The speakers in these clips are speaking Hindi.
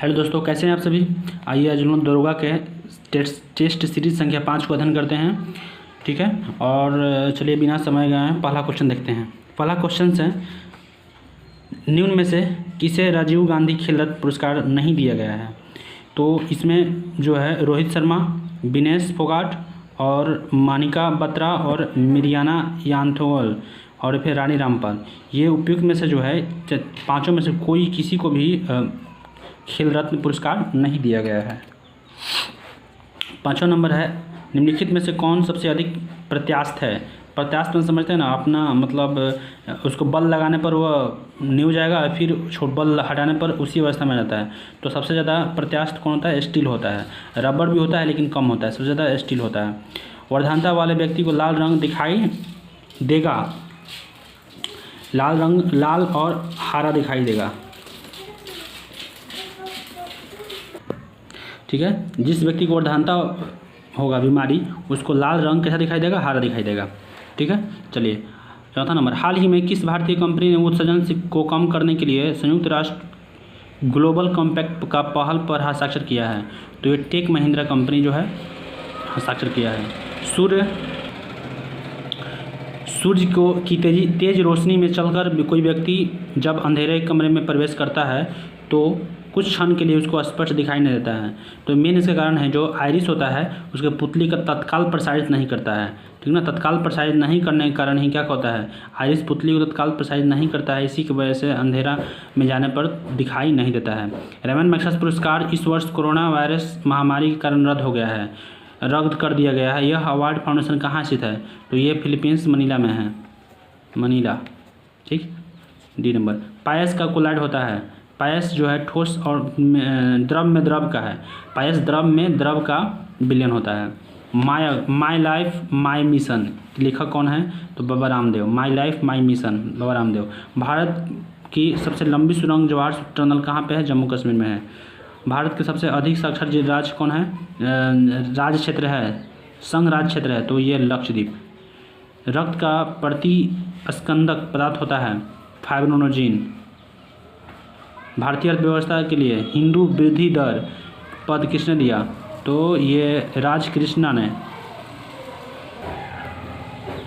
हेलो दोस्तों, कैसे हैं आप सभी। आइए आज हम लोग दरोगा के टेस्ट सीरीज संख्या 5 को अध्ययन करते हैं। ठीक है, और चलिए बिना समय गए पहला क्वेश्चन देखते हैं। पहला क्वेश्चन है, निम्न में से किसे राजीव गांधी खेल रत्न पुरस्कार नहीं दिया गया है। तो इसमें जो है रोहित शर्मा, विनेश फोगाट और मानिका बत्रा और मिरियाना यांथोवल और फिर रानी रामपाल, ये उपयुक्त में से जो है पांचों में से कोई किसी को भी खेल रत्न पुरस्कार नहीं दिया गया है। पाँचवा नंबर है, निम्नलिखित में से कौन सबसे अधिक प्रत्यास्थ है। प्रत्यास्थ में समझते हैं ना, अपना मतलब उसको बल लगाने पर वह न्यू जाएगा, फिर छोट बल हटाने पर उसी अवस्था में रहता है। तो सबसे ज़्यादा प्रत्यास्थ कौन होता है, स्टील होता है। रबर भी होता है लेकिन कम होता है, सबसे ज़्यादा स्टील होता है। वर्धनता वाले व्यक्ति को लाल रंग दिखाई देगा, लाल और हरा दिखाई देगा। ठीक है, जिस व्यक्ति को वर्धनता होगा बीमारी, उसको लाल रंग कैसा दिखाई देगा, हरा दिखाई देगा। ठीक है, चलिए चौथा नंबर, हाल ही में किस भारतीय कंपनी ने उत्सर्जन को कम करने के लिए संयुक्त राष्ट्र ग्लोबल कॉम्पैक्ट का पहल पर हस्ताक्षर किया है। तो ये टेक महिंद्रा कंपनी जो है हस्ताक्षर किया है। सूर्य को की तेज रोशनी में चलकर कोई व्यक्ति जब अंधेरे कमरे में प्रवेश करता है तो कुछ क्षण के लिए उसको स्पष्ट दिखाई नहीं देता है। तो मेन इसका कारण है जो आइरिस होता है उसके पुतली का तत्काल प्रसारित नहीं करता है। ठीक ना, तत्काल प्रसारित नहीं करने के कारण ही क्या होता है, आइरिस पुतली को तत्काल प्रसारित नहीं करता है, इसी की वजह से अंधेरा में जाने पर दिखाई नहीं देता है। रेमन मैग्सेसे पुरस्कार इस वर्ष कोरोना वायरस महामारी के कारण रद्द कर दिया गया है। यह अवार्ड फाउंडेशन कहाँ स्थित है। तो ये फिलीपींस मनीला में है, मनीला। ठीक, डी नंबर, पायस का कोलाइड होता है। पायस जो है ठोस और द्रव में द्रव का है। पायस द्रव में द्रव का विलयन होता है। माई लाइफ माई मिशन, लेखक कौन है, तो Baba Ramdev. My life my mission, Baba Ramdev. Bharat की सबसे लंबी सुरंग जवाहर टनल कहाँ पे है, जम्मू कश्मीर में है। भारत के सबसे अधिक साक्षर राज्य कौन है, राज्य क्षेत्र है, संघ राज्य क्षेत्र है, तो ये लक्षद्वीप। रक्त का प्रतिस्कंदक पदार्थ होता है फाइब्रोनोजिन। भारतीय अर्थव्यवस्था के लिए हिंदू वृद्धि दर पद किसने दिया, तो ये राजकृष्णा ने।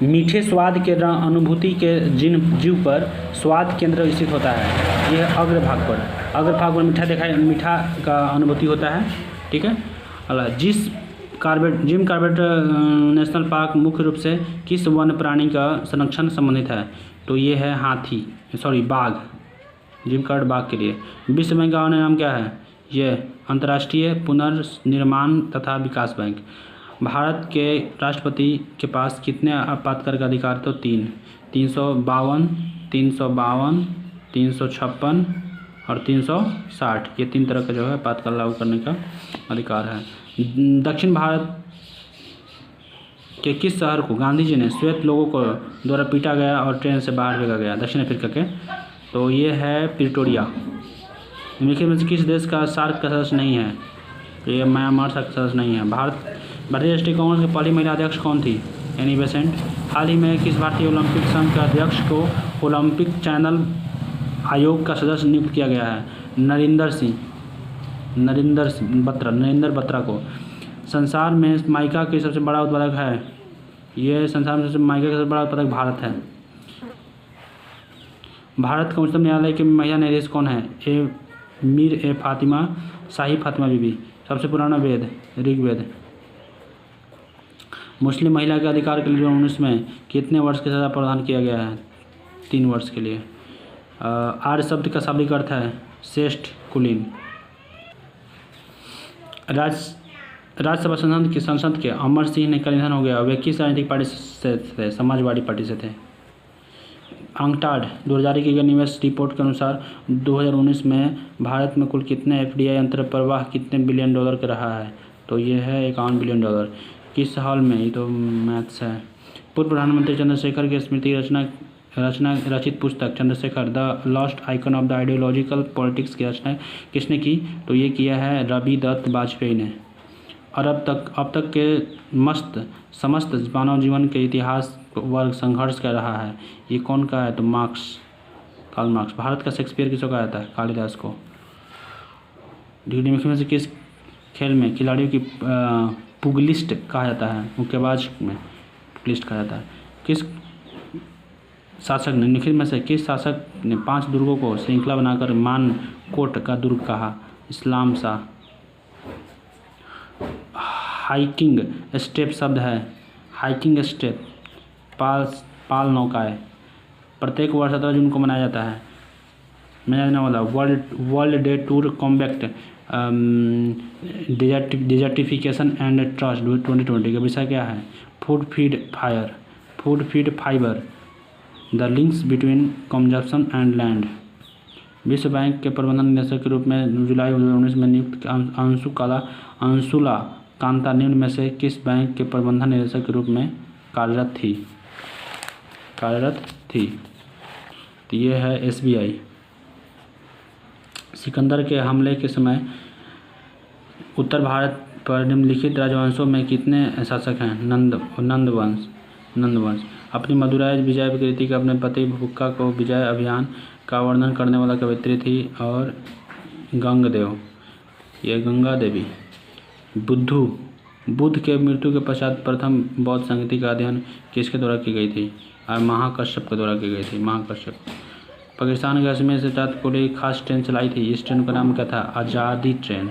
मीठे स्वाद के अनुभूति के जीव पर स्वाद केंद्र स्थित होता है। यह अग्रभाग पर मीठा का अनुभूति होता है। ठीक है, जिम कॉर्बेट नेशनल पार्क मुख्य रूप से किस वन्य प्राणी का संरक्षण संबंधित है, तो ये है बाघ, जिम कॉर्बेट बाघ के लिए। विश्व बैंक का नाम क्या है, ये अंतर्राष्ट्रीय पुनर्निर्माण तथा विकास बैंक। भारत के राष्ट्रपति के पास कितने आपातकाल का अधिकार, तो 352, 356 और 360, ये 3 तरह का जो है आपातकाल लागू करने का अधिकार है। दक्षिण भारत के किस शहर को गांधी जी ने श्वेत लोगों को द्वारा पीटा गया और ट्रेन से बाहर फेंका गया, दक्षिण अफ्रीका के, तो ये है प्रिटोरिया। निम्नलिखित में से किस देश का सार्क का सदस्य नहीं है, तो ये म्यांमार सार्क का सदस्य नहीं है। भारतीय राष्ट्रीय कांग्रेस की पहली महिला अध्यक्ष कौन थी, एनी बेसेंट। हाल ही में किस भारतीय ओलंपिक संघ के अध्यक्ष को ओलंपिक चैनल आयोग का सदस्य नियुक्त किया गया है, नरेंद्र बत्रा को। संसार में माइका के सबसे बड़ा उत्पादक है, ये संसार में सबसे माइका का सबसे बड़ा उत्पादक भारत है। भारत का उच्चतम न्यायालय के महिला न्यायाधीश कौन है, मीर फातिमा, शाही फातिमा बीबी। सबसे पुराना वेद ऋग्वेद। मुस्लिम महिला के अधिकार के लिए 2019 में कितने वर्ष की सज़ा प्रावधान किया गया है, 3 वर्ष के लिए। आर्य शब्द का शाब्दिक अर्थ है श्रेष्ठ कुलीन। राज्यसभा संसद के अमर सिंह ने का निधन हो गया। वे किस राजनीतिक पार्टी से थे, समाजवादी पार्टी से थे। अंकटाड द्वारा जारी की गई निवेश रिपोर्ट के अनुसार 2019 में भारत में कुल कितने FDI अंतर्प्रवाह कितने बिलियन डॉलर का रहा है, तो ये है 51 बिलियन डॉलर। किस साल में, ये तो मैथ्स है। पूर्व प्रधानमंत्री चंद्रशेखर की स्मृति रचित पुस्तक Chandrashekhar the lost icon of the ideological politics की रचना किसने की, तो ये किया है रवि दत्त वाजपेयी ने। और अब तक के समस्त मानव जीवन के इतिहास वर्ग संघर्ष कर रहा है, ये कौन का है, तो कार्ल मार्क्स। भारत का शेक्सपियर किसको कहा जाता है, कालिदास को। निम्नलिखित में से किस खेल में खिलाड़ियों की पुगलिस्ट कहा जाता है? मुक्केबाज में पुगलिस्ट कहा जाता है। किस शासक ने निम्नलिखित में से किस शासक ने 5 दुर्गों को श्रृंखला बनाकर मानकोट का दुर्ग कहा? इस्लाम शाह। हाइकिंग स्टेप शब्द है हाइकिंग स्टेप पाल नौकाएं। प्रत्येक वर्ष 17 जून को मनाया जाता है मनाने वाला world day tour combat desertification and trust 2020 का विषय क्या है? Food feed fibre the links between consumption and land. विश्व बैंक के प्रबंधन निदेशक के रूप में जुलाई 2019 में नियुक्त अंशुला कांता निम्न में से किस बैंक के प्रबंधन निदेशक के रूप में कार्यरत थी? तो ये है SBI। सिकंदर के हमले के समय उत्तर भारत पर निम्नलिखित राजवंशों में कितने शासक हैं? नंदवंश। अपनी मदुराई विजय कीर्ति के अपने पति भुक्का को विजय अभियान का वर्णन करने वाला कवयित्री थी और गंगा देवी। बुद्ध के मृत्यु के पश्चात प्रथम बौद्ध संगति का अध्ययन किसके द्वारा की गई थी? महाकश्यप के द्वारा की गई थी। पाकिस्तान के कश्मीर से तट को एक खास ट्रेन चलाई थी। इस ट्रेन का नाम क्या था? आज़ादी ट्रेन।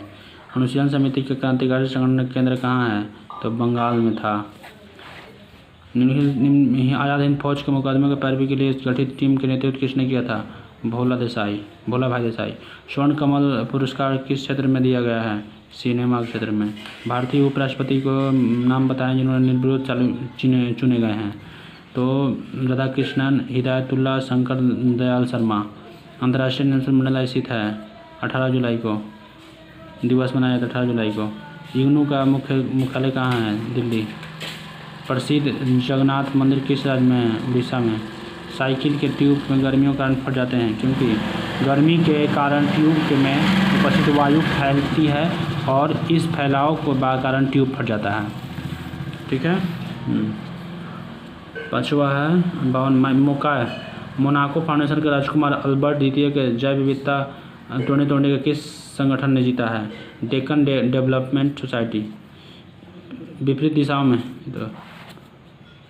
अनुशीलन समिति के क्रांतिकारी संगठन केंद्र कहाँ है? तो बंगाल में था। आज़ाद हिंद फौज के मुकदमे की पैरवी के लिए गठित टीम के नेतृत्व किसने किया था? भोला भाई देसाई। स्वर्ण कमल पुरस्कार किस क्षेत्र में दिया गया है? सिनेमा क्षेत्र में। भारतीय उपराष्ट्रपति को नाम बताएं जिन्होंने निर्विरोध चुने गए हैं? तो राधाकृष्णन, हिदायतुल्लाह, शंकर दयाल शर्मा। अंतर्राष्ट्रीय नेल्सन मंडेला स्थित है 18 जुलाई को दिवस मनाया जाता है 18 जुलाई को। इग्नू का मुख्यालय कहाँ है? दिल्ली। प्रसिद्ध जगन्नाथ मंदिर किस राज्य में है? उड़ीसा में। साइकिल के ट्यूब में गर्मियों के कारण फट जाते हैं क्योंकि गर्मी के कारण ट्यूब में उपस्थित वायु फैलती है और इस फैलाव को कारण ट्यूब फट जाता है। ठीक है। 5वां है मोनाको फाउंडेशन के राजकुमार अल्बर्ट द्वितीय के जैव विविधता तोड़ने के किस संगठन ने जीता है? Deccan development society. विपरीत दिशाओं में तो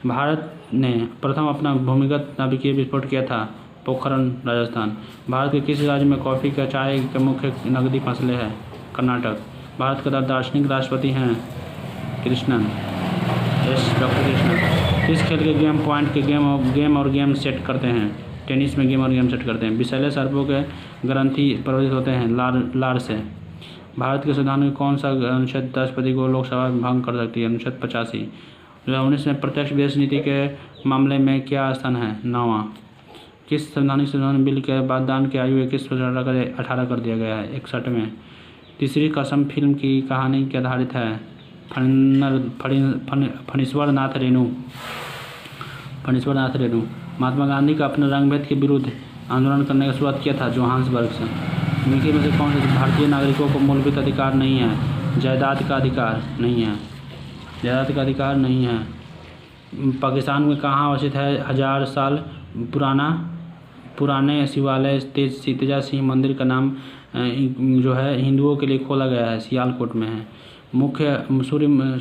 भारत ने प्रथम अपना भूमिगत नाभिकीय विस्फोट किया था पोखरण, राजस्थान। भारत के किस राज्य में कॉफ़ी का चाय के मुख्य नकदी फसलें हैं? कर्नाटक। भारत का दार्शनिक राष्ट्रपति हैं डॉक्टर कृष्णन। किस खेल के गेम पॉइंट के गेम सेट करते हैं? टेनिस में गेम सेट करते हैं। विषैले सर्पों के ग्रंथि प्रभावित होते हैं लार से। भारत के संविधान में कौन सा अनुच्छेद राष्ट्रपति को लोकसभा भंग कर सकती है? अनुच्छेद 85। 2019 में प्रत्यक्ष विदेश नीति के मामले में क्या स्थान है? 9वां। किस संवैधानिक संशोधन बिल के बाद दान की आयु 21 से 18 कर दिया गया है? 61वें। तीसरी कसम फिल्म की कहानी के आधारित है? फणीश्वर नाथ रेणु। महात्मा गांधी का अपने रंगभेद के विरुद्ध आंदोलन करने की शुरुआत किया था जोहान्सबर्ग से। निम्नलिखित में से कौन से भारतीय नागरिकों को मूलभूत अधिकार नहीं है? जायदाद का अधिकार नहीं है। पाकिस्तान में कहाँ अवस्थित है 1000 साल पुराने शिवालय तेजा सिंह मंदिर का नाम जो है हिंदुओं के लिए खोला गया है? सियालकोट में है।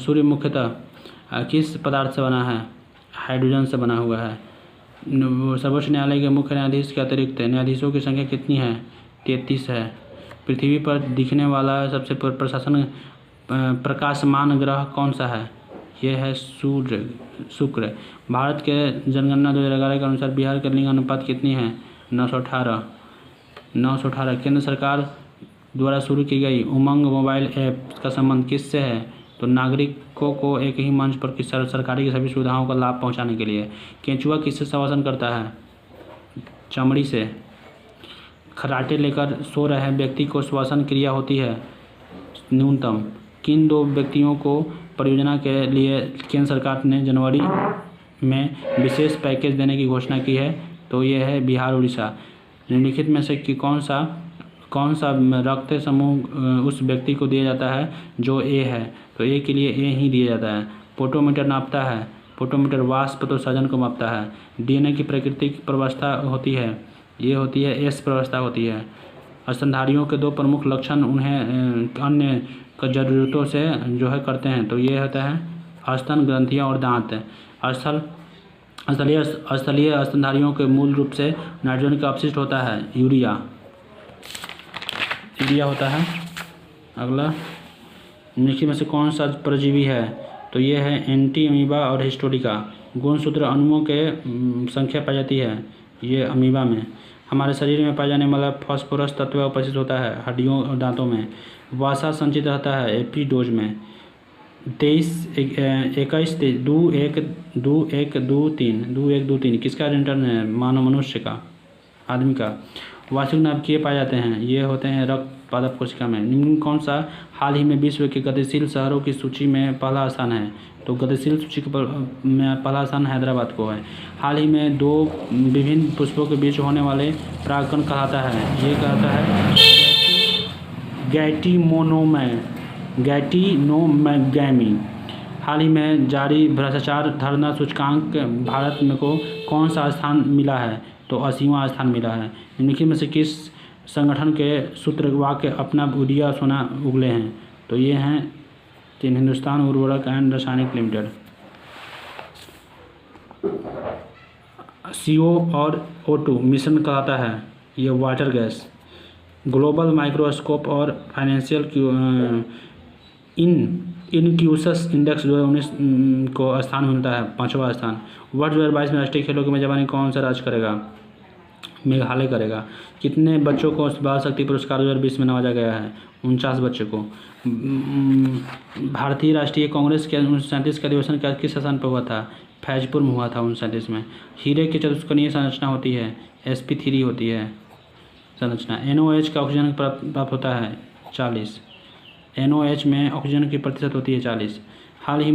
सूर्य मुख्यतः किस पदार्थ से बना है? हाइड्रोजन से बना हुआ है। सर्वोच्च न्यायालय के मुख्य न्यायाधीश के अतिरिक्त न्यायाधीशों की संख्या कितनी है? 33 है। पृथ्वी पर दिखने वाला सबसे प्रकाशमान ग्रह कौन सा है? यह है शुक्र। भारत के जनगणना 2011 के अनुसार बिहार के लिंग अनुपात कितनी है? 918। केंद्र सरकार द्वारा शुरू की गई उमंग मोबाइल ऐप का संबंध किससे है? तो नागरिकों को एक ही मंच पर सरकारी की सभी सुविधाओं का लाभ पहुंचाने के लिए। केंचुआ किससे श्वसन करता है? चमड़ी से। खर्राटे लेकर सो रहे व्यक्ति को श्वसन क्रिया होती है न्यूनतम। किन 2 व्यक्तियों को परियोजना के लिए केंद्र सरकार ने जनवरी में विशेष पैकेज देने की घोषणा की है? तो ये है बिहार, उड़ीसा। निम्नलिखित में से कि कौन सा रक्त समूह उस व्यक्ति को दिया जाता है जो ए है? तो ए के लिए ए ही दिया जाता है। पोटोमीटर नापता है? पोटोमीटर वाष्प उत्सर्जन को मापता है। डीएनए की प्राकृतिक प्रवस्था होती है? ये होती है एस प्रवस्था होती है। स्तनधारियों के दो प्रमुख लक्षण उन्हें अन्य ज़रूरतों से जो है करते हैं, तो ये होता है स्तन ग्रंथियाँ और दांत। स्थलीय स्तनधारियों के मूल रूप से नाइट्रोजन का अपशिष्ट होता है, यूरिया होता है। अगला, निम्नलिखित में से कौन सा परजीवी है, तो ये है एंटी अमीबा और हिस्टोरिका। गुणसूत्र अणुओं के संख्या पाई जाती है ये अमीबा में। हमारे शरीर में पाए जाने वाला फास्फोरस तत्व उपस्थित होता है हड्डियों और दांतों में। वसा संचित रहता है एपिडोज में। 21-2-1-2-3 किसका रिटर्न है, मानव मनुष्य का, आदमी का। वार्षिक नाभिकीय पाए जाते हैं, ये होते हैं रक्त पादप कोशिका में। निम्न कौन सा हाल ही में विश्व के गतिशील शहरों की सूची में पहला स्थान है, तो गतिशील सूची में पहला स्थान हैदराबाद को है। हाल ही में दो विभिन्न पुष्पों के बीच होने वाले परागकण कहलाता है, ये कहता है गैटिनोमैगैमी। हाल ही में जारी भ्रष्टाचार धरना सूचकांक भारत में को कौन सा स्थान मिला है, तो 80वां स्थान मिला है। निम्नलिखित में से किस संगठन के सूत्र वाक्य अपना यूरिया सोना उगले हैं, तो ये हैं 3 हिंदुस्तान उर्वरक एंड रासायनिक लिमिटेड। CO और O2 मिश्रण कहलाता है ये वाटर गैस। ग्लोबल माइक्रोस्कोप और फाइनेंशियल इनक्यूसस इंडेक्स 2019 को स्थान मिलता है 5वां स्थान। वर्ष 2022 में राष्ट्रीय खेलों की मेजबानी कौन सा राज्य करेगा, मेघालय करेगा। कितने बच्चों को बाल शक्ति पुरस्कार 2020 में नवाजा गया है, 49 बच्चों को। भारतीय राष्ट्रीय कांग्रेस के 1937 का अधिवेशन किस स्थान पर हुआ था, फैजपुर में हुआ था 1937 में। हीरे की चतुष्कोणीय संरचना होती है, sp3 होती है संरचना। NOH का ऑक्सीजन प्राप्त होता है 40, NOH में ऑक्सीजन की प्रतिशत होती है 40। हाल ही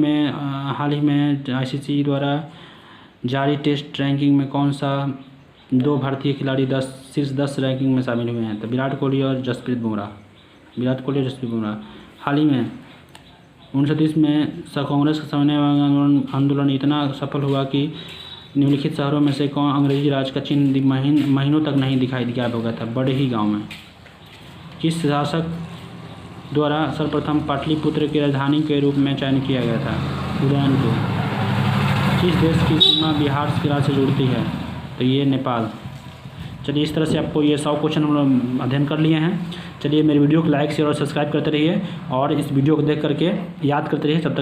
में ICC द्वारा जारी टेस्ट रैंकिंग में कौन सा 2 भारतीय खिलाड़ी शीर्ष 10 रैंकिंग में शामिल हुए हैं, तो विराट कोहली और जसप्रीत बुमराह। हाल ही में 1930 में कांग्रेस का समन्वय आंदोलन इतना सफल हुआ कि निम्नलिखित शहरों में से कौन अंग्रेजी राज का चिन्ह महीनों तक नहीं दिखाई दिया हो गया था, बड़े ही गांव में। किस शासक द्वारा सर्वप्रथम पाटलिपुत्र की राजधानी के रूप में चयन किया गया था, उदयनपुर। किस देश की सीमा बिहार के राज्य से जुड़ती है, तो ये नेपाल। चलिए, इस तरह से आपको ये 100 क्वेश्चन हम लोग अध्ययन कर लिए हैं। चलिए, मेरी वीडियो को लाइक शेयर और सब्सक्राइब करते रहिए और इस वीडियो को देख करके याद करते रहिए। तब तक